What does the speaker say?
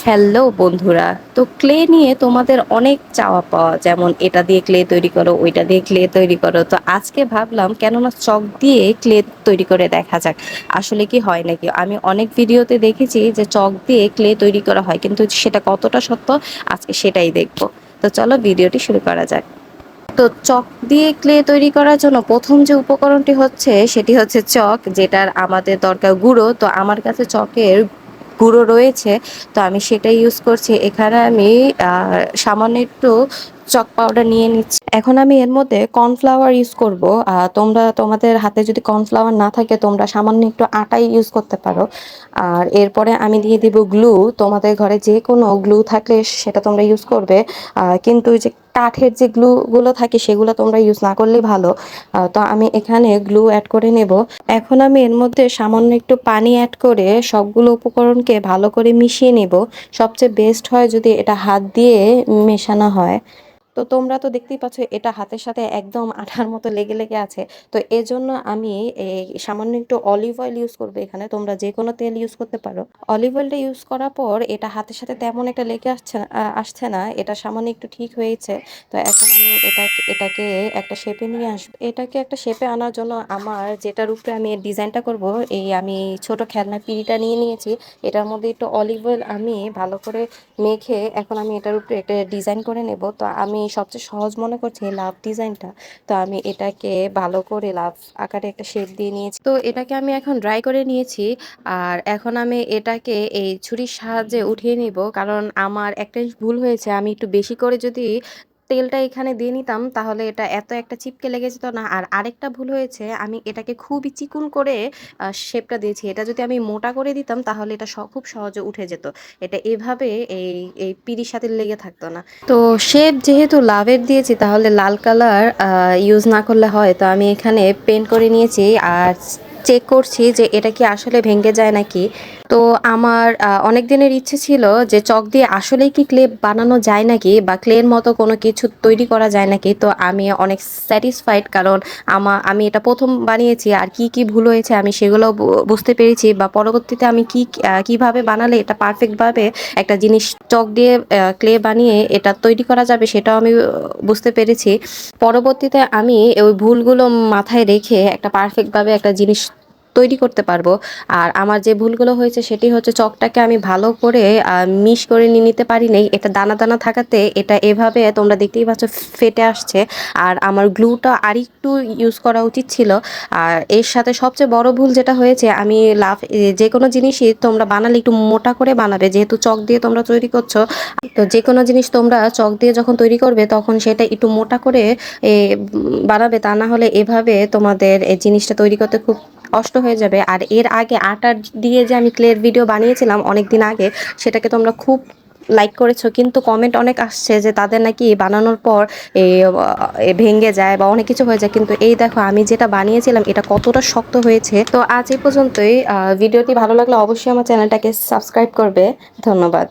Hello বন্ধুরা, তো clay নিয়ে তোমাদের অনেক চাওয়া পাওয়া, যেমন এটা দিয়ে ক্লে তৈরি করো, ওইটা দিয়ে ক্লে তৈরি করো। তো আজকে ভাবলাম কেননা চক দিয়ে ক্লে তৈরি করে দেখা যাক আসলে কি হয় নাকি। আমি অনেক ভিডিওতে দেখেছি যে চক দিয়ে ক্লে তৈরি করা হয়, কিন্তু সেটা কতটা সত্য আজকে সেটাই দেখবো। তো চলো ভিডিওটি শুরু করা যাক। তো চক দিয়ে ক্লে তৈরি করার জন্য প্রথম যে উপকরণটি হচ্ছে সেটি হচ্ছে চক, যেটার আমাদের দরকার গুঁড়ো। তো আমার কাছে চকের গুঁড়ো রয়েছে, তো আমি সেটাই ইউজ করছি। এখানে আমি সামান্য একটু চক পাউডার নিয়ে নিচ্ছি। এখন আমি এর মধ্যে কর্নফ্লাওয়ার ইউজ করব। তোমরা তোমাদের হাতে যদি কর্নফ্লাওয়ার না থাকে তোমরা সামান্য একটু আটাই ইউজ করতে পারো। আর এরপরে আমি দিয়ে দিব গ্লু। তোমাদের ঘরে যে কোনো গ্লু থাকলে সেটা তোমরা ইউজ করবে, কিন্তু ওই যে কাঠের যে গ্লুগুলো থাকে সেগুলো তোমরা ইউজ না করলেই ভালো। তো আমি এখানে গ্লু অ্যাড করে নেব। এখন আমি এর মধ্যে সামান্য একটু পানি অ্যাড করে সবগুলো উপকরণকে ভালো করে মিশিয়ে নেব। সবচেয়ে বেস্ট হয় যদি এটা হাত দিয়ে মেশানো হয়। তো তোমরা তো দেখতেই পাচ্ছ এটা হাতের সাথে একদম আঠার মতো লেগে লেগে আছে। তো এজন্য আমি এই সামান্য একটু অলিভ অয়েল ইউজ করবো। এখানে তোমরা যে কোনো তেল ইউজ করতে পারো। অলিভ অয়েলটা ইউজ করার পর এটা হাতের সাথে তেমন একটা লেগে আসছে না, এটা সামান্য একটু ঠিক হয়েছে। তো এখন আমি এটাকে একটা শেপে নিয়ে আসবো। এটাকে একটা শেপে আনার জন্য আমার যেটার উপরে আমি ডিজাইনটা করব, এই আমি ছোট খেলনা পিঁড়িটা নিয়ে নিয়েছি। এটার মধ্যে একটু অলিভ অয়েল আমি ভালো করে মেখে এখন আমি এটার উপরে একটা ডিজাইন করে নেব। তো আমি সবচেয়ে সহজ মনে করছি লাভ ডিজাইনটা। তো আমি এটাকে ভালো করে লাভ আকারে একটা শেপ দিয়ে নিয়েছি। তো এটাকে আমি এখন ড্রাই করে নিয়েছি। আর এখন আমি এটাকে এই ছুরির সাহায্যে উঠিয়ে নিব, কারণ আমার একটা জিনিস ভুল হয়েছে। আমি একটু বেশি করে যদি তেলটা এখানে দিয়ে নিতাম তাহলে এটা এত একটা চিপকে লেগে যেত না। আর আরেকটা ভুল হয়েছে, আমি এটাকে খুবই চিকন করে শেপটা দিয়েছি। এটা যদি আমি মোটা করে দিতাম তাহলে এটা খুব সহজে উঠে যেত। এটা এভাবে এই এই পিঁড়ির সাথে লেগে থাকতো না। তো শেপ যেহেতু লাভের দিয়েছি তাহলে লাল কালার ইউজ না করলে হয়। তো আমি এখানে পেন্ট করে নিয়েছি আর চেক করছি যে এটা কি আসলে ভেঙে যায় নাকি। তো আমার অনেক দিনের ইচ্ছে ছিল যে চক দিয়ে আসলেই কি ক্লে বানানো যায় নাকি, বা ক্লের মতো কোনো কিছু তৈরি করা যায় নাকি। তো আমি অনেক স্যাটিসফাইড, কারণ আমি এটা প্রথম বানিয়েছি আর কি কি ভুল হয়েছে আমি সেগুলো বুঝতে পেরেছি, বা পরবর্তীতে আমি কিভাবে বানালে এটা পারফেক্টভাবে একটা জিনিস চক দিয়ে ক্লে বানিয়ে এটা তৈরি করা যাবে সেটাও আমি বুঝতে পেরেছি। পরবর্তীতে আমি ওই ভুলগুলো মাথায় রেখে একটা পারফেক্টভাবে একটা জিনিস তৈরি করতে পারবো। আর আমার যে ভুলগুলো হয়েছে সেটি হচ্ছে চকটাকে আমি ভালো করে মিশ করে নিয়ে নিতে পারি নাই। এটা দানা দানা থাকাতে এটা এভাবে তোমরা দেখতেই পাচ্ছ ফেটে আসছে। আর আমার গ্লুটা আরেকটু ইউজ করা উচিত ছিল। আর এর সাথে সবচেয়ে বড় ভুল যেটা হয়েছে, আমি যে কোনো জিনিসই তোমরা বানালে একটু মোটা করে বানাবে, যেহেতু চক দিয়ে তোমরা তৈরি করছো। তো যে কোনো জিনিস তোমরা চক দিয়ে যখন তৈরি করবে তখন সেটা একটু মোটা করে বানাবে, তা না হলে এভাবে তোমাদের এই জিনিসটা তৈরি করতে খুব কষ্ট হয়ে যাবে। আর এর আগে আটা দিয়ে যে আমি ক্লের ভিডিও বানিয়েছিলাম অনেক দিন আগে, সেটাকে তোমরা খুব লাইক করেছো, কিন্তু কমেন্ট অনেক আসছে যে তাদের নাকি বানানোর পর ভেঙে যায় বা অনেক কিছু হয়ে যায়। কিন্তু এই দেখো আমি যেটা বানিয়েছিলাম এটা কতটা শক্ত হয়েছে। তো আজ এই পর্যন্তই। ভিডিওটি ভালো লাগলে অবশ্যই আমার চ্যানেলটাকে সাবস্ক্রাইব করবে। ধন্যবাদ।